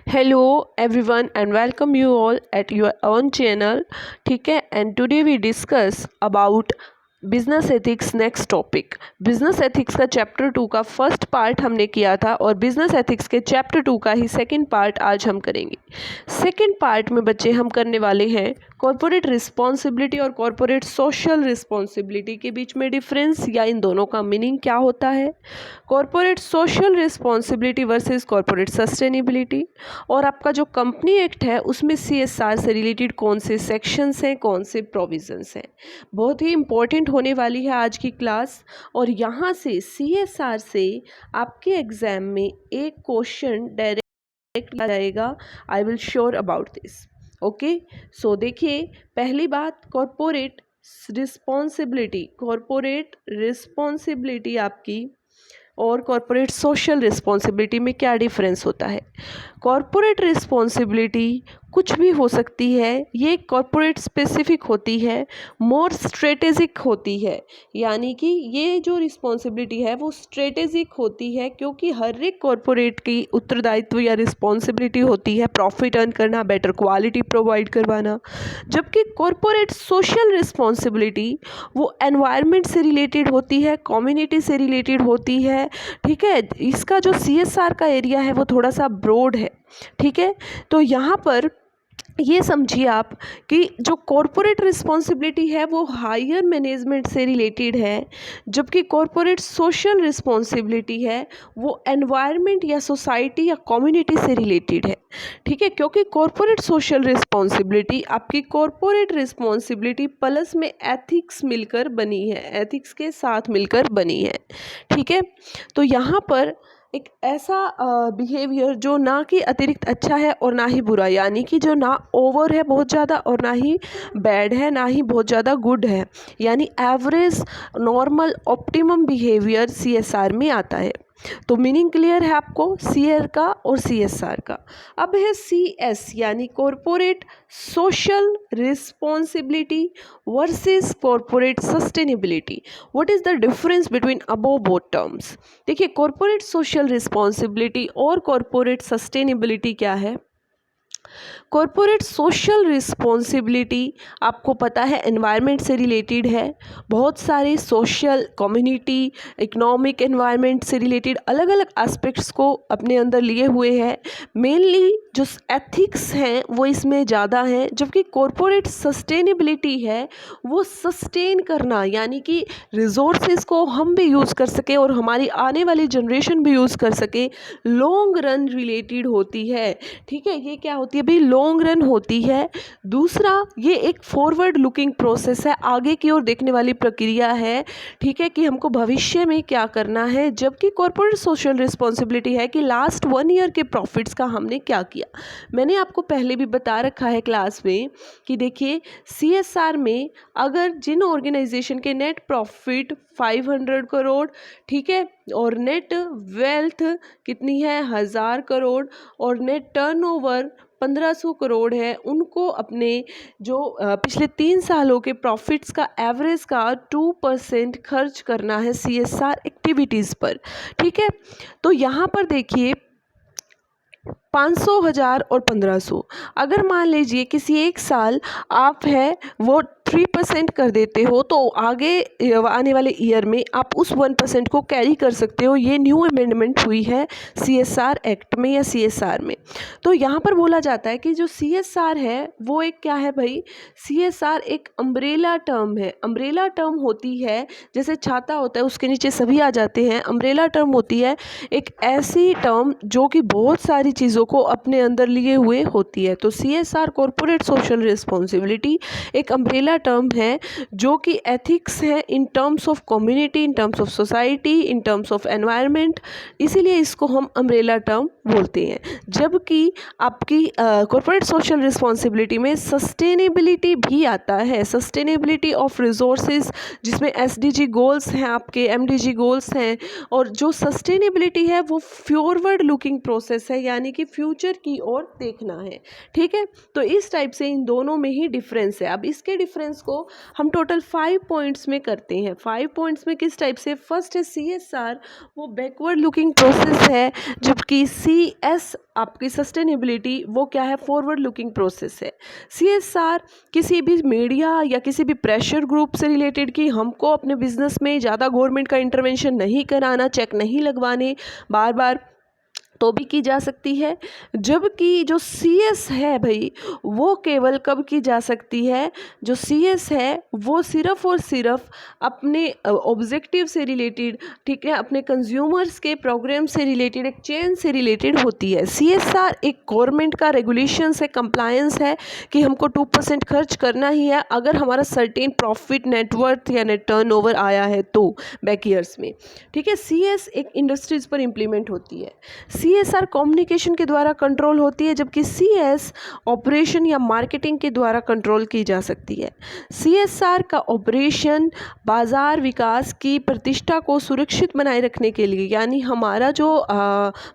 Hello everyone and welcome you all at your own channel. ठीक है, and today we discuss about business ethics next topic. Business ethics का chapter 2 का first part हमने किया था और बिजनेस एथिक्स के चैप्टर 2 का ही सेकंड पार्ट आज हम करेंगे। सेकंड पार्ट में बच्चे हम करने वाले हैं कॉरपोरेट रिस्पॉन्सिबिलिटी और कॉरपोरेट सोशल रिस्पॉन्सिबिलिटी के बीच में डिफरेंस या इन दोनों का मीनिंग क्या होता है, corporate social responsibility versus corporate sustainability, और आपका जो कंपनी एक्ट है उसमें CSR से रिलेटेड कौन से सेक्शंस हैं, कौन से प्रोविजंस हैं। बहुत ही इंपॉर्टेंट होने वाली है आज की क्लास। और यहाँ से CSR से आपके एग्जाम में एक क्वेश्चन डायरेक्ट आ जाएगा। I will sure about this. Okay, so देखिए, पहली बात कॉरपोरेट रिस्पॉन्सिबिलिटी आपकी और कॉरपोरेट सोशल रिस्पॉन्सिबिलिटी में क्या डिफरेंस होता है। कॉरपोरेट रिस्पॉन्सिबिलिटी कुछ भी हो सकती है, ये कॉरपोरेट स्पेसिफिक होती है, मोर स्ट्रेटेजिक होती है, यानी कि ये जो रिस्पॉन्सिबिलिटी है वो स्ट्रेटेजिक होती है, क्योंकि हर एक कॉरपोरेट की उत्तरदायित्व या रिस्पॉन्सिबिलिटी होती है प्रॉफिट अर्न करना, बेटर क्वालिटी प्रोवाइड करवाना। जबकि कॉरपोरेट सोशल रिस्पॉन्सिबिलिटी वो एनवायरनमेंट से रिलेटेड होती है, कम्युनिटी से रिलेटेड होती है। ठीक है, इसका जो CSR का एरिया है वो थोड़ा सा ब्रॉड है। ठीक है, तो यहाँ पर ये समझिए आप कि जो कॉरपोरेट रिस्पॉन्सिबिलिटी है वो हायर मैनेजमेंट से रिलेटेड है, जबकि कॉरपोरेट सोशल रिस्पॉन्सिबिलिटी है वो एनवायरनमेंट या सोसाइटी या कम्युनिटी से रिलेटेड है। ठीक है, क्योंकि कॉरपोरेट सोशल रिस्पॉन्सिबिलिटी आपकी कॉरपोरेट रिस्पॉन्सिबिलिटी प्लस में एथिक्स मिलकर बनी है, एथिक्स के साथ मिलकर बनी है। ठीक है, तो यहाँ पर एक ऐसा बिहेवियर जो ना कि अतिरिक्त अच्छा है और ना ही बुरा, यानी कि जो ना ओवर है बहुत ज़्यादा और ना ही बैड है, ना ही बहुत ज़्यादा गुड है, यानी average normal optimum behaviour CSR में आता है। तो मीनिंग क्लियर है आपको CR का और CSR का। अब है CS यानी corporate social responsibility versus corporate sustainability. What is the difference between above both terms. देखिए, कॉरपोरेट सोशल रिस्पॉन्सिबिलिटी और कॉरपोरेट सस्टेनेबिलिटी क्या है। कॉरपोरेट सोशल रिस्पॉन्सिबिलिटी आपको पता है एनवायरनमेंट से रिलेटेड है, बहुत सारे सोशल, कम्युनिटी, इकोनॉमिक एनवायरनमेंट से रिलेटेड अलग अलग एस्पेक्ट्स को अपने अंदर लिए हुए है। मेनली जो एथिक्स हैं वो इसमें ज़्यादा हैं, जबकि कॉरपोरेट सस्टेनेबिलिटी है वो सस्टेन करना, यानी कि रिसोर्सेज को हम भी यूज़ कर सके और हमारी आने वाली जनरेशन भी यूज़ कर सके, लॉन्ग रन रिलेटेड होती है। ठीक है, ये क्या होती है भाई, लॉन्ग रन होती है। दूसरा, ये एक फॉरवर्ड लुकिंग प्रोसेस है, आगे की ओर देखने वाली प्रक्रिया है। ठीक है, कि हमको भविष्य में क्या करना है, जबकि कॉर्पोरेट सोशल रिस्पॉन्सिबिलिटी है कि लास्ट 1 ईयर के प्रॉफिट्स का हमने क्या किया। मैंने आपको पहले भी बता रखा है क्लास में कि देखिए, CSR में अगर जिन ऑर्गेनाइजेशन के नेट प्रॉफिट 500 करोड़, ठीक है, और नेट वेल्थ कितनी है 1000 करोड़, और नेट टर्नओवर 1500 करोड़ है, उनको अपने जो पिछले 3 सालों के प्रॉफिट्स का एवरेज का 2% खर्च करना है CSR एक्टिविटीज़ पर। ठीक है, तो यहाँ पर देखिए 500, 1000 और 1500, अगर मान लीजिए किसी एक साल आप है वो 3% कर देते हो, तो आगे आने वाले ईयर में आप उस 1% को कैरी कर सकते हो। ये न्यू अमेंडमेंट हुई है CSR एक्ट में या CSR में। तो यहाँ पर बोला जाता है कि जो CSR है वो एक क्या है भाई, CSR एक अम्ब्रेला टर्म है। अम्ब्रेला टर्म होती है, जैसे छाता होता है उसके नीचे सभी आ जाते हैं, अम्ब्रेला टर्म होती है एक ऐसी टर्म जो कि बहुत सारी चीज़ों को अपने अंदर लिए हुए होती है। तो CSR कॉरपोरेट सोशल रिस्पॉन्सिबिलिटी एक अम्ब्रेला टर्म है जो कि एथिक्स है in terms of community, in terms of society, in terms of environment, इसीलिए इसको हम अम्ब्रेला टर्म बोलते हैं। जबकि आपकी कॉरपोरेट सोशल रिस्पॉन्सिबिलिटी में सस्टेनेबिलिटी भी आता है, सस्टेनेबिलिटी ऑफ रिसोर्सेज, जिसमें SDG गोल्स हैं, आपके MDG गोल्स हैं, और जो सस्टेनेबिलिटी है वो फॉरवर्ड लुकिंग प्रोसेस है, यानी कि फ्यूचर की ओर देखना है। ठीक है, तो इस टाइप से इन दोनों में ही डिफरेंस है। अब इसके डिफरेंस डिफरेंस को हम टोटल 5 पॉइंट्स में करते हैं। 5 पॉइंट्स में किस टाइप से? फर्स्ट है CSR, वो बैकवर्ड लुकिंग प्रोसेस है, जबकि CS आपकी सस्टेनेबिलिटी वो क्या है? फॉरवर्ड लुकिंग प्रोसेस है। CSR किसी भी मीडिया या किसी भी प्रेशर ग्रुप से रिलेटेड कि हमको अपने बिजनेस में ज़्यादा गवर्नमेंट का इंटरवेंशन नहीं कराना, चेक नहीं लगवाने बार बार, तो भी की जा सकती है। जबकि जो CS है भाई, वो केवल कब की जा सकती है? जो CS है वो सिर्फ़ और सिर्फ अपने ऑब्जेक्टिव से रिलेटेड, ठीक है, अपने कंज्यूमर्स के प्रोग्राम से रिलेटेड, एक चेन से रिलेटेड होती है। CSR एक गवर्नमेंट का रेगुलेशंस है, कंप्लायंस है कि हमको 2% खर्च करना ही है अगर हमारा सर्टेन प्रॉफिट, नेटवर्थ या नेट टर्नओवर आया है तो बैक ईयर्स में, ठीक है। CS एक इंडस्ट्रीज़ पर इम्प्लीमेंट होती है। CSR कम्युनिकेशन के द्वारा कंट्रोल होती है, जबकि CS ऑपरेशन या मार्केटिंग के द्वारा कंट्रोल की जा सकती है। CSR का ऑपरेशन बाजार विकास की प्रतिष्ठा को सुरक्षित बनाए रखने के लिए, यानी हमारा जो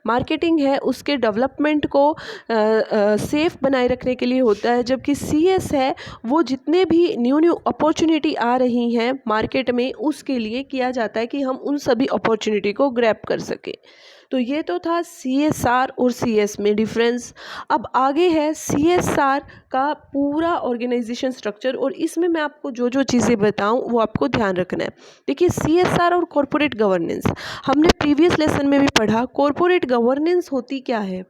मार्केटिंग है उसके डेवलपमेंट को सेफ बनाए रखने के लिए होता है। जबकि CS है वो जितने भी न्यू अपॉर्चुनिटी आ रही हैं मार्केट में, उसके लिए किया जाता है कि हम उन सभी अपॉर्चुनिटी को ग्रैब कर सकें। तो ये तो था CSR और CS में डिफरेंस। अब आगे है CSR का पूरा ऑर्गेनाइजेशन स्ट्रक्चर, और इसमें मैं आपको जो जो चीज़ें बताऊं वो आपको ध्यान रखना है। देखिए, CSR और कॉरपोरेट गवर्नेंस हमने प्रीवियस लेसन में भी पढ़ा। कॉरपोरेट गवर्नेंस होती क्या है?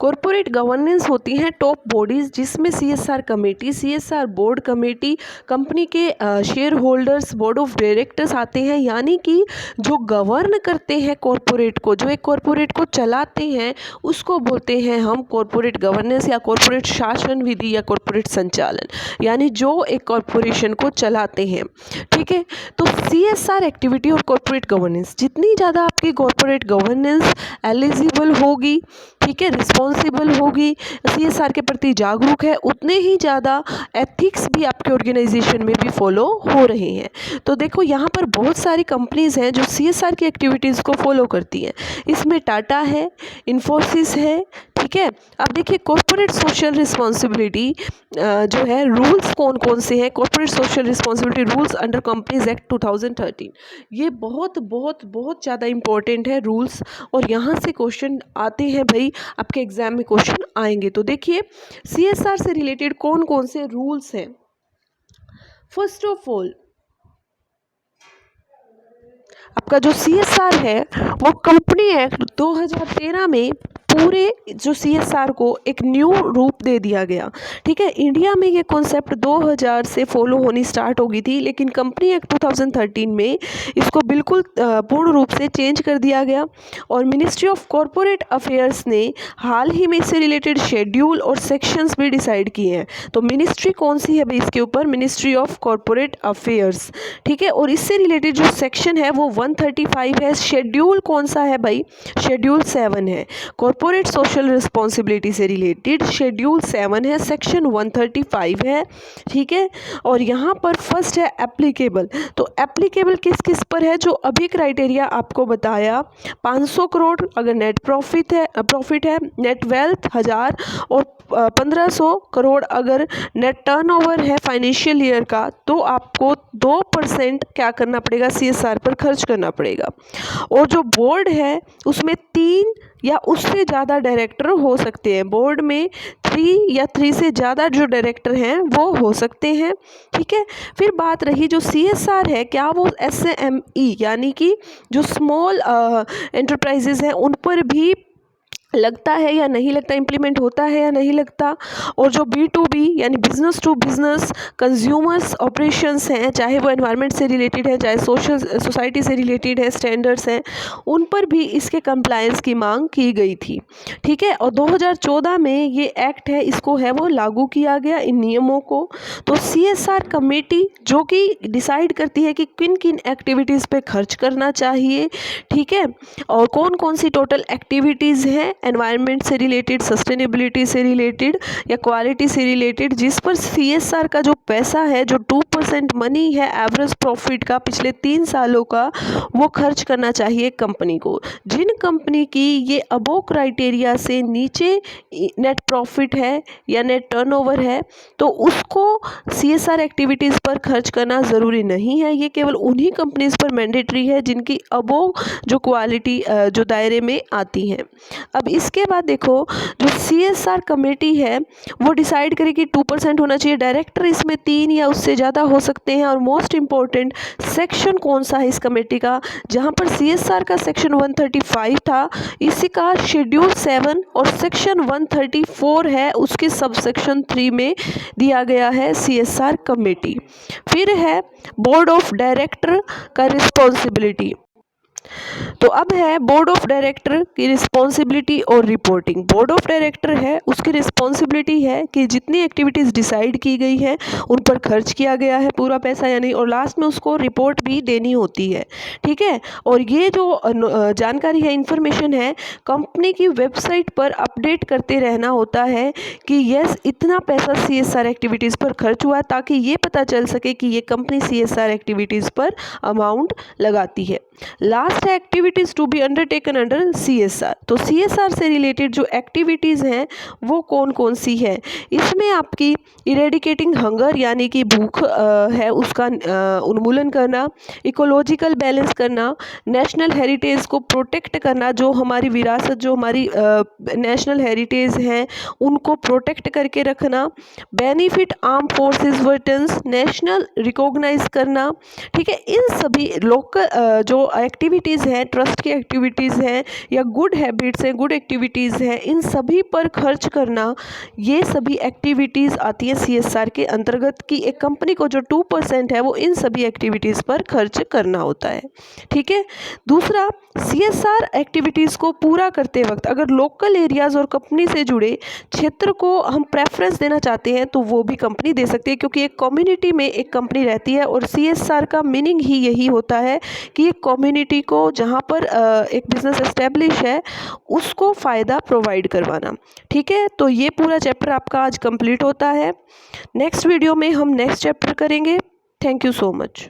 कॉरपोरेट गवर्नेंस होती हैं टॉप बॉडीज़, जिसमें CSR committee, CSR board committee, company के share holders, board of directors आते हैं, यानी कि जो गवर्न करते हैं कॉरपोरेट को, जो एक कॉरपोरेट को चलाते हैं, उसको बोलते हैं हम कॉरपोरेट गवर्नेंस या कॉरपोरेट शासन विधि या कॉरपोरेट संचालन, यानी जो एक कॉरपोरेशन को चलाते हैं, ठीक है। तो CSR एक्टिविटी और कॉरपोरेट गवर्नेंस, जितनी ज़्यादा आपकी कॉरपोरेट गवर्नेंस एलिजिबल होगी, ठीक है, रिस्पॉन्सिबल होगी, CSR के प्रति जागरूक है, उतने ही ज़्यादा एथिक्स भी आपके ऑर्गेनाइजेशन में भी फॉलो हो रहे हैं। तो देखो, यहाँ पर बहुत सारी कंपनीज़ हैं जो CSR की एक्टिविटीज़ को फॉलो करती हैं। इसमें टाटा है, इन्फोसिस है, ठीक है। अब देखिए, कॉर्पोरेट सोशल रिस्पॉन्सिबिलिटी जो है, रूल्स कौन कौन से हैं? Corporate social responsibility rules under companies act 2013, ये बहुत बहुत बहुत ज़्यादा इंपॉर्टेंट है रूल्स, और यहाँ से क्वेश्चन आते हैं भाई, आपके एग्जाम में क्वेश्चन आएंगे। तो देखिए, CSR से रिलेटेड कौन कौन से रूल्स हैं। फर्स्ट ऑफ ऑल, आपका जो CSR है वो कंपनी एक्ट 2013 में पूरे जो CSR को एक न्यू रूप दे दिया गया, ठीक है। इंडिया में ये कॉन्सेप्ट 2000 से फॉलो होनी स्टार्ट हो गई थी, लेकिन कंपनी एक्ट 2013 में इसको बिल्कुल पूर्ण रूप से चेंज कर दिया गया, और मिनिस्ट्री ऑफ कॉरपोरेट अफेयर्स ने हाल ही में इससे रिलेटेड शेड्यूल और सेक्शंस भी डिसाइड किए हैं। तो मिनिस्ट्री कौन सी है भाई इसके ऊपर? मिनिस्ट्री ऑफ कॉरपोरेट अफेयर्स, ठीक है। और इससे रिलेटेड जो सेक्शन है वो 135 है। शेड्यूल कौन सा है भाई? शेड्यूल 7 है। कॉर्पोरेट सोशल रिस्पॉन्सिबिलिटी से रिलेटेड शेड्यूल 7 है, सेक्शन 135 है, ठीक है। और यहाँ पर फर्स्ट है एप्लीकेबल। तो एप्लीकेबल किस किस पर है? जो अभी क्राइटेरिया आपको बताया, 500 करोड़ अगर नेट प्रॉफिट है, नेट वेल्थ 1000, और 1500 करोड़ अगर नेट टर्नओवर है फाइनेंशियल ईयर का, तो आपको 2% क्या करना पड़ेगा? CSR पर खर्च करना पड़ेगा। और जो बोर्ड है उसमें 3 या उससे ज़्यादा डायरेक्टर हो सकते हैं। बोर्ड में 3 या 3 से ज़्यादा जो डायरेक्टर हैं वो हो सकते हैं, ठीक है। फिर बात रही जो CSR है, क्या वो SME यानी कि जो स्मॉल एंटरप्राइजेज़ हैं उन पर भी लगता है या नहीं लगता, इम्प्लीमेंट होता है या नहीं लगता। और जो B2B यानी business to business consumers operations हैं, चाहे वो एनवायरनमेंट से रिलेटेड है, चाहे सोसाइटी से रिलेटेड है, स्टैंडर्ड्स हैं, उन पर भी इसके कंप्लायंस की मांग की गई थी, ठीक है। और 2014 में ये एक्ट है, इसको है वो लागू किया गया इन नियमों को। तो CSR कमेटी जो कि डिसाइड करती है कि किन किन एक्टिविटीज़ पे खर्च करना चाहिए, ठीक है, और कौन कौन सी टोटल एक्टिविटीज़ हैं एनवायरनमेंट से रिलेटेड, सस्टेनेबिलिटी से रिलेटेड या क्वालिटी से रिलेटेड, जिस पर CSR का जो पैसा है, जो 2% मनी है एवरेज प्रॉफिट का पिछले 3 सालों का, वो खर्च करना चाहिए कंपनी को। जिन कंपनी की ये अबोव क्राइटेरिया से नीचे नेट प्रॉफिट है या नेट टर्नओवर है, तो उसको CSR एक्टिविटीज़ पर खर्च करना ज़रूरी नहीं है। ये केवल उन्हीं कंपनीज़ पर मैंडेटरी है जिनकी अबोव जो क्वालिटी जो दायरे में आती हैं। अब इसके बाद देखो, जो CSR कमेटी है वो डिसाइड करे कि 2% होना चाहिए। डायरेक्टर इसमें 3 या उससे ज़्यादा हो सकते हैं। और मोस्ट इम्पॉर्टेंट सेक्शन कौन सा है इस कमेटी का, जहाँ पर CSR का सेक्शन 135 था, इसी का शेड्यूल 7 और सेक्शन 134 है, उसके सब सेक्शन 3 में दिया गया है CSR कमेटी। फिर है बोर्ड ऑफ डायरेक्टर का रिस्पॉन्सिबिलिटी। तो अब है बोर्ड ऑफ डायरेक्टर की रिस्पॉन्सिबिलिटी और रिपोर्टिंग। बोर्ड ऑफ डायरेक्टर है, उसकी रिस्पॉन्सिबिलिटी है कि जितनी एक्टिविटीज़ डिसाइड की गई है उन पर खर्च किया गया है पूरा पैसा या नहीं, और लास्ट में उसको रिपोर्ट भी देनी होती है। ठीक है, और ये जो जानकारी है, इंफॉर्मेशन है, कंपनी की वेबसाइट पर अपडेट करते रहना होता है कि यस इतना पैसा CSR एक्टिविटीज़ पर खर्च हुआ, ताकि ये पता चल सके कि ये कंपनी CSR एक्टिविटीज़ पर अमाउंट लगाती है। लास्ट है activities to be undertaken under CSR। तो CSR से रिलेटेड जो एक्टिविटीज़ हैं वो कौन कौन सी है, इसमें आपकी इरेडिकेटिंग हंगर यानी कि भूख है उसका उन्मूलन करना, इकोलॉजिकल बैलेंस करना, नेशनल हेरिटेज को प्रोटेक्ट करना, जो हमारी विरासत, जो हमारी नेशनल हेरिटेज हैं उनको प्रोटेक्ट करके रखना, benefit arm forces veterans, national recognise करना। ठीक है, इन सभी लोकल जो एक्टिविटीज़ हैं, ट्रस्ट की एक्टिविटीज़ हैं या गुड हैबिट्स हैं, गुड एक्टिविटीज़ हैं, इन सभी पर खर्च करना, ये सभी एक्टिविटीज़ आती है CSR के अंतर्गत कि एक कंपनी को जो 2% है वो इन सभी एक्टिविटीज़ पर खर्च करना होता है। ठीक है, दूसरा, CSR एक्टिविटीज़ को पूरा करते वक्त अगर लोकल एरियाज़ और कंपनी से जुड़े क्षेत्र को हम प्रेफरेंस देना चाहते हैं तो वो भी कंपनी दे सकती है, क्योंकि एक कम्युनिटी में एक कंपनी रहती है और CSR का मीनिंग ही यही होता है कि एक कम्युनिटी को जहाँ पर एक बिज़नेस एस्टेब्लिश है उसको फ़ायदा प्रोवाइड करवाना। ठीक है, तो ये पूरा चैप्टर आपका आज कंप्लीट होता है। नेक्स्ट वीडियो में हम नेक्स्ट चैप्टर करेंगे। Thank you so much.